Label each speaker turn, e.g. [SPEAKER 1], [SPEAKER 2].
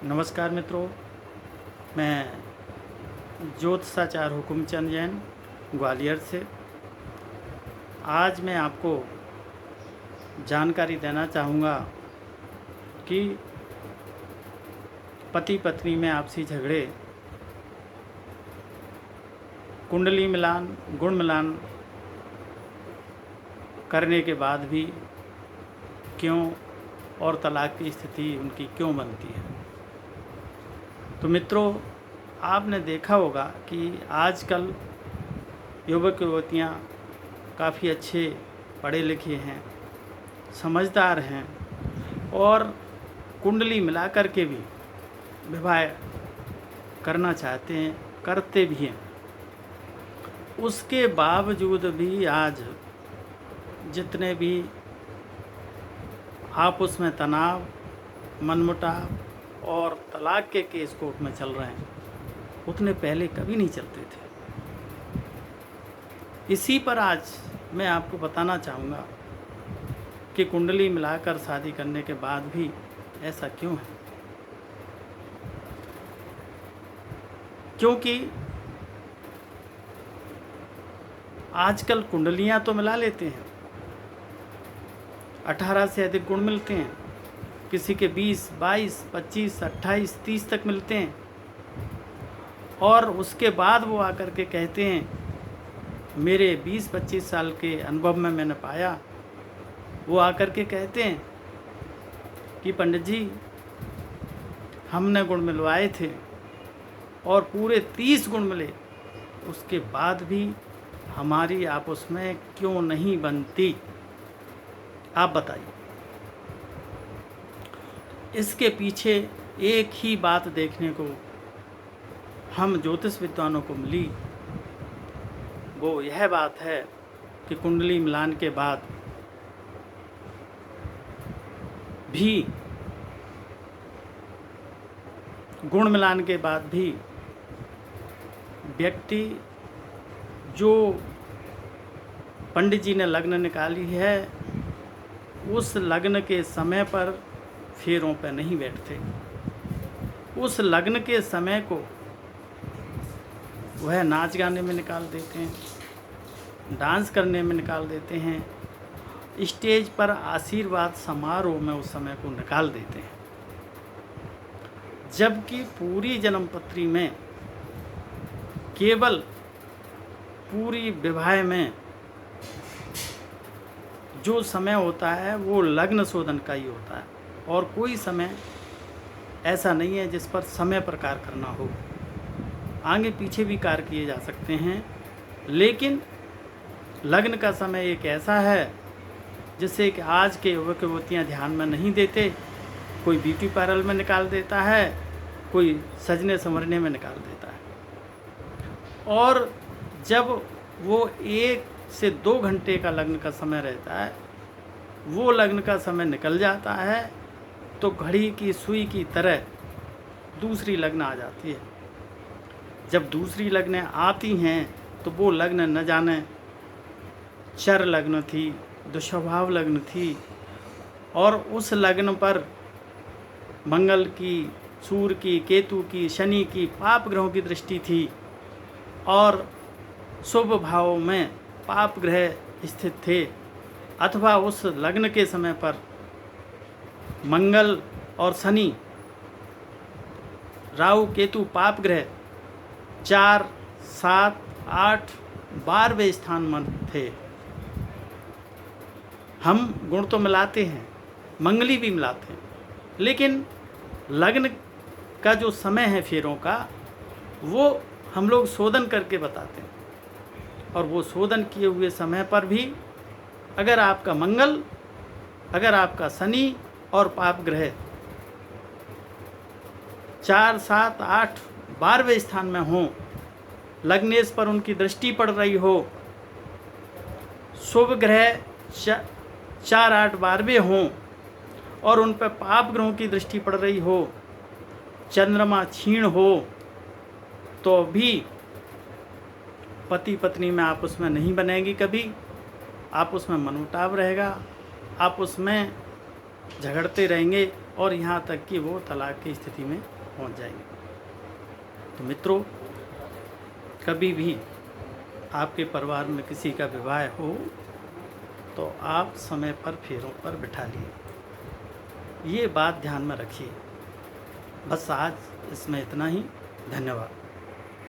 [SPEAKER 1] नमस्कार मित्रों, मैं ज्योतिषाचार्य हुकुमचंद जैन ग्वालियर से। आज मैं आपको जानकारी देना चाहूँगा कि पति पत्नी में आपसी झगड़े, कुंडली मिलान, गुण मिलान करने के बाद भी क्यों और तलाक की स्थिति उनकी क्यों बनती है। तो मित्रों, आपने देखा होगा कि आजकल युवक युवतियाँ काफ़ी अच्छे पढ़े लिखे हैं, समझदार हैं और कुंडली मिला कर के भी विवाह करना चाहते हैं, करते भी हैं। उसके बावजूद भी आज जितने भी आपस में तनाव, मनमुटाव और तलाक के केस कोर्ट में चल रहे हैं, उतने पहले कभी नहीं चलते थे। इसी पर आज मैं आपको बताना चाहूँगा कि कुंडली मिलाकर शादी करने के बाद भी ऐसा क्यों है। क्योंकि आजकल कुंडलियाँ तो मिला लेते हैं, 18 से अधिक गुण मिलते हैं, किसी के 20, 22, 25, 28, 30 तक मिलते हैं। और उसके बाद वो आकर के कहते हैं, मेरे 20-25 साल के अनुभव में मैंने पाया, वो आकर के कहते हैं कि पंडित जी, हमने गुण मिलवाए थे और पूरे 30 गुण मिले, उसके बाद भी हमारी आपस में क्यों नहीं बनती, आप बताइए। इसके पीछे एक ही बात देखने को हम ज्योतिष विद्वानों को मिली। वो यह बात है कि कुंडली मिलान के बाद भी, गुण मिलान के बाद भी व्यक्ति जो पंडित जी ने लग्न निकाली है, उस लग्न के समय पर फेरों पर नहीं बैठते। उस लग्न के समय को वह नाच गाने में निकाल देते हैं, डांस करने में निकाल देते हैं, स्टेज पर आशीर्वाद समारोह में उस समय को निकाल देते हैं। जबकि पूरी जन्मपत्री में केवल पूरी विवाह में जो समय होता है वो लग्न शोधन का ही होता है, और कोई समय ऐसा नहीं है जिस पर समय पर कार्य करना हो। आगे पीछे भी कार्य किए जा सकते हैं, लेकिन लग्न का समय एक ऐसा है जिससे कि आज के युवक युवतियाँ ध्यान में नहीं देते। कोई ब्यूटी पार्लर में निकाल देता है, कोई सजने संवरने में निकाल देता है। और जब वो 1 से 2 घंटे का लग्न का समय रहता है, वो लग्न का समय निकल जाता है तो घड़ी की सुई की तरह दूसरी लग्न आ जाती है। जब दूसरी लग्न आती हैं तो वो लग्न न जाने चर लग्न थी, दुस्वभाव लग्न थी, और उस लग्न पर मंगल की, सूर्य की, केतु की, शनि की, पाप ग्रहों की दृष्टि थी, और शुभ भाव में पाप ग्रह स्थित थे। अथवा उस लग्न के समय पर मंगल और शनि, राहु केतु पाप ग्रह 4, 7, 8, 12वें स्थान में थे। हम गुण तो मिलाते हैं, मंगली भी मिलाते हैं, लेकिन लग्न का जो समय है फेरों का, वो हम लोग शोधन करके बताते हैं। और वो शोधन किए हुए समय पर भी अगर आपका मंगल, अगर आपका शनि और पाप ग्रह 4, 7, 8, 12वें स्थान में हो, लग्नेश पर उनकी दृष्टि पड़ रही हो, शुभ ग्रह 4, 8, 12वें हों और उन पर पाप ग्रहों की दृष्टि पड़ रही हो, चंद्रमा क्षीण हो, तो भी पति पत्नी में आपस में नहीं बनेगी कभी। आपस में मनमुटाव रहेगा, आपस में झगड़ते रहेंगे और यहाँ तक कि वो तलाक की स्थिति में पहुंच जाएंगे। तो मित्रों, कभी भी आपके परिवार में किसी का विवाह हो तो आप समय पर फेरों पर बिठा लिए, ये बात ध्यान में रखिए। बस आज इसमें इतना ही। धन्यवाद।